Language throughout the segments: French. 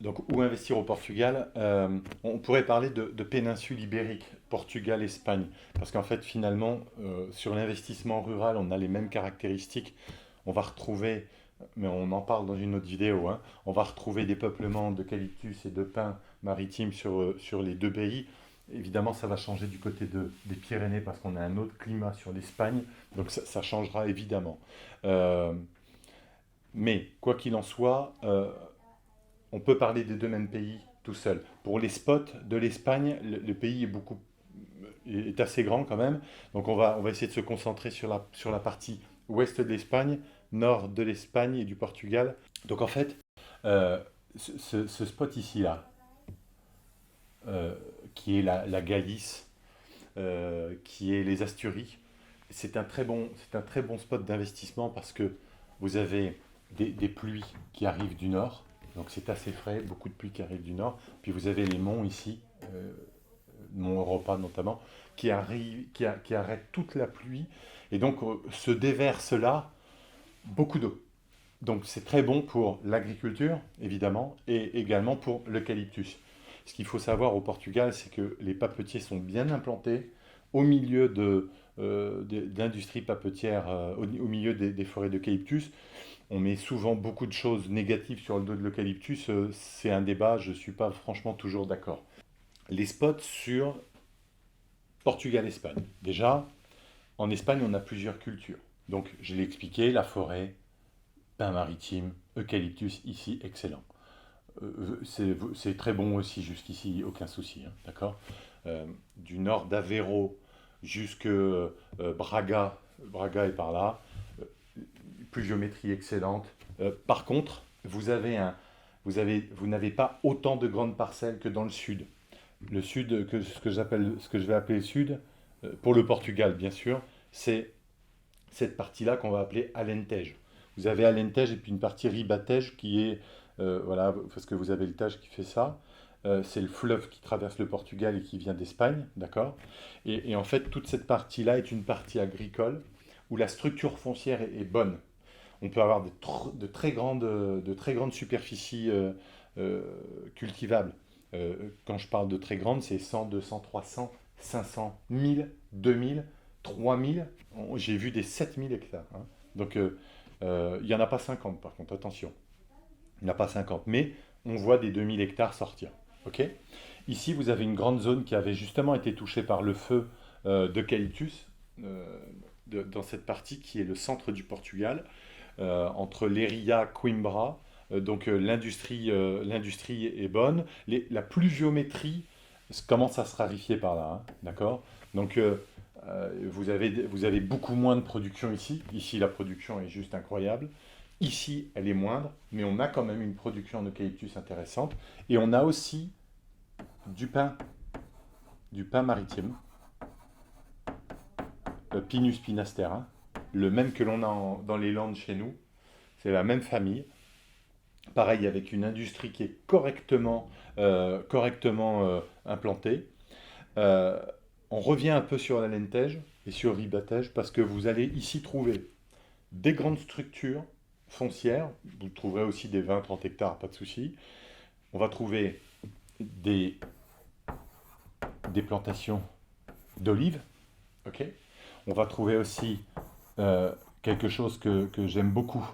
Donc, où investir au Portugal? On pourrait parler de péninsule ibérique, Portugal, Espagne. Parce qu'en fait, finalement, sur l'investissement rural, on a les mêmes caractéristiques. On va retrouver, mais on en parle dans une autre vidéo, hein, on va retrouver des peuplements d'eucalyptus et de pins maritimes sur les deux pays. Évidemment, ça va changer du côté des Pyrénées parce qu'on a un autre climat sur l'Espagne. Donc, ça changera évidemment. Euh, mais, quoi qu'il en soit, on peut parler des deux mêmes pays tout seul. Pour les spots de l'Espagne, le pays est assez grand quand même. Donc on va essayer de se concentrer sur la partie ouest de l'Espagne, nord de l'Espagne et du Portugal. Donc en fait, euh, ce spot ici là, euh, qui est la Galice, qui est les Asturies, c'est un très bon spot d'investissement parce que vous avez des pluies qui arrivent du nord, donc c'est assez frais, beaucoup de pluie qui arrivent du nord. Puis vous avez les monts ici, mont Europa notamment, qui arrêtent toute la pluie. Et donc se déverse là beaucoup d'eau. Donc c'est très bon pour l'agriculture, évidemment, et également pour l'eucalyptus. Ce qu'il faut savoir au Portugal, c'est que les papetiers sont bien implantés au milieu d'industries papetières, au milieu des forêts d'eucalyptus. On met souvent beaucoup de choses négatives sur le dos de l'eucalyptus. C'est un débat, je ne suis pas franchement toujours d'accord. Les spots sur Portugal-Espagne. Déjà, en Espagne, on a plusieurs cultures. Donc, je l'ai expliqué, la forêt, pin maritime, eucalyptus, ici, excellent. C'est très bon aussi jusqu'ici, aucun souci, hein, d'accord. Du nord d'Aveiro jusque Braga, Braga est par là, pluviométrie excellente. Par contre, vous n'avez pas autant de grandes parcelles que dans le sud. Le sud, ce que je vais appeler le sud, pour le Portugal bien sûr, c'est cette partie-là qu'on va appeler Alentejo. Vous avez Alentejo et puis une partie Ribatejo qui est, voilà, parce que vous avez le Tage qui fait ça. C'est le fleuve qui traverse le Portugal et qui vient d'Espagne, d'accord. Et en fait, toute cette partie-là est une partie agricole où la structure foncière est bonne. On peut avoir de très grandes superficies euh, cultivables. Quand je parle de très grandes, c'est 100, 200, 300, 500, 1000, 2000, 3000. J'ai vu des 7000 hectares, hein. Donc, il n'y en a pas 50 par contre, attention. Il n'y en a pas 50, mais on voit des 2000 hectares sortir. Ok. Ici, vous avez une grande zone qui avait justement été touchée par le feu d'eucalyptus, euh, dans cette partie qui est le centre du Portugal, entre Leiria, Coimbra. Donc l'industrie est bonne. La pluviométrie commence à se raréfier par là, hein, d'accord. Donc vous avez beaucoup moins de production ici. Ici, la production est juste incroyable. Ici, elle est moindre, mais on a quand même une production en eucalyptus intéressante. Et on a aussi du pain, du pain maritime, Pinus pinastera, le même que l'on a dans les Landes chez nous. C'est la même famille. Pareil, avec une industrie qui est correctement implantée. Euh, on revient un peu sur la Lentège et sur Ribatège parce que vous allez ici trouver des grandes structures foncières. Vous trouverez aussi des 20-30 hectares, pas de souci. On va trouver des, des plantations d'olives. Ok. On va trouver aussi quelque chose que j'aime beaucoup.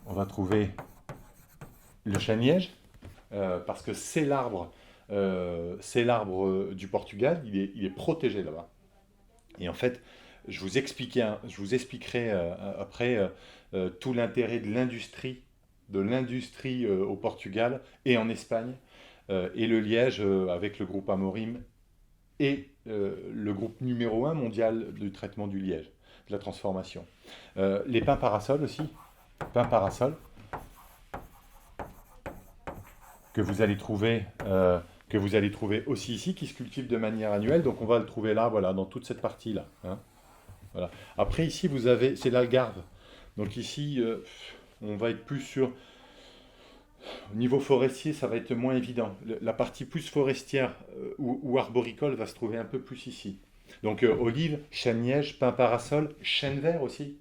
On va trouver le chêne-liège, parce que c'est l'arbre du Portugal, il est protégé là-bas. Et en fait, je vous expliquerai après tout l'intérêt de l'industrie au Portugal et en Espagne, et le liège avec le groupe Amorim et le groupe numéro un mondial du traitement du liège, de la transformation. Les pins parasols aussi, pins parasols, que vous allez trouver, aussi ici, qui se cultive de manière annuelle. Donc on va le trouver là, voilà, dans toute cette partie-là, hein, voilà. Après ici, c'est l'Algarve. Donc ici, on va être plus sur, au niveau forestier, ça va être moins évident. La partie plus forestière ou arboricole va se trouver un peu plus ici. Donc olive, chêne-liège, pin parasol, chêne vert aussi.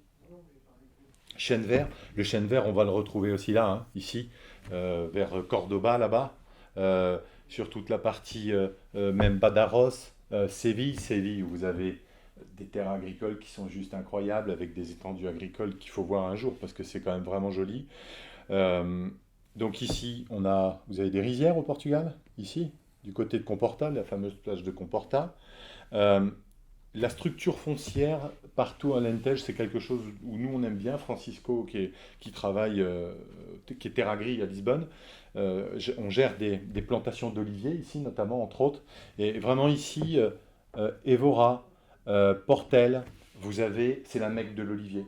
Chêne vert. Le chêne vert, on va le retrouver aussi là, hein, ici. vers Cordoba là-bas, euh, sur toute la partie même Badajoz, Séville où vous avez des terres agricoles qui sont juste incroyables, avec des étendues agricoles qu'il faut voir un jour parce que c'est quand même vraiment joli. Euh, donc ici, vous avez des rizières au Portugal, ici, du côté de Comporta, la fameuse plage de Comporta. Euh, la structure foncière partout à l'Entej, c'est quelque chose où nous on aime bien. Francisco, qui travaille, qui est Terra Gris à Lisbonne, on gère des plantations d'oliviers ici, notamment, entre autres. Et vraiment ici, Évora, Portel, c'est la Mecque de l'olivier.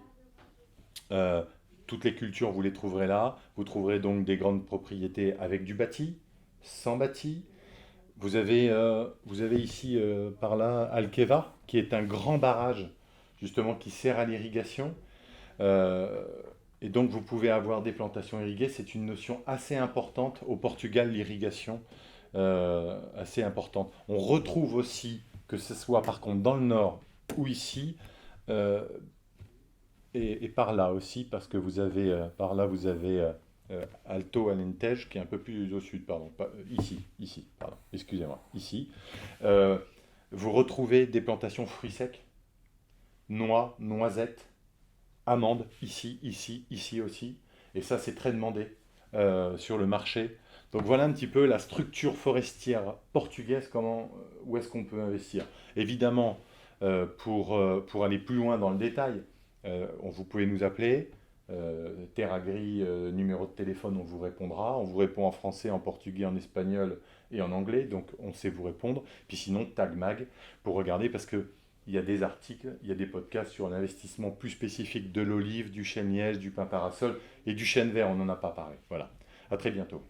Euh, Toutes les cultures, vous les trouverez là. Vous trouverez donc des grandes propriétés avec du bâti, sans bâti. Vous avez ici, par là, Alqueva, qui est un grand barrage, justement, qui sert à l'irrigation. Euh, et donc, vous pouvez avoir des plantations irriguées. C'est une notion assez importante. Au Portugal, l'irrigation, assez importante. On retrouve aussi, que ce soit par contre dans le nord ou ici, euh, et par là aussi, parce que par là, vous avez Alto Alentejo, qui est un peu plus au sud, pardon, ici, pardon, excusez-moi, ici. Euh, Vous retrouvez des plantations fruits secs, noix, noisettes, amandes, ici aussi. Et ça, c'est très demandé sur le marché. Donc voilà un petit peu la structure forestière portugaise, où est-ce qu'on peut investir. Évidemment, pour aller plus loin dans le détail, vous pouvez nous appeler. Terre Agri, numéro de téléphone, on vous répondra. On vous répond en français, en portugais, en espagnol et en anglais. Donc on sait vous répondre. Puis sinon, Tag Mag pour regarder parce que il y a des articles, il y a des podcasts sur l'investissement plus spécifique de l'olive, du chêne liège, du pin parasol et du chêne vert. On n'en a pas parlé. Voilà. À très bientôt.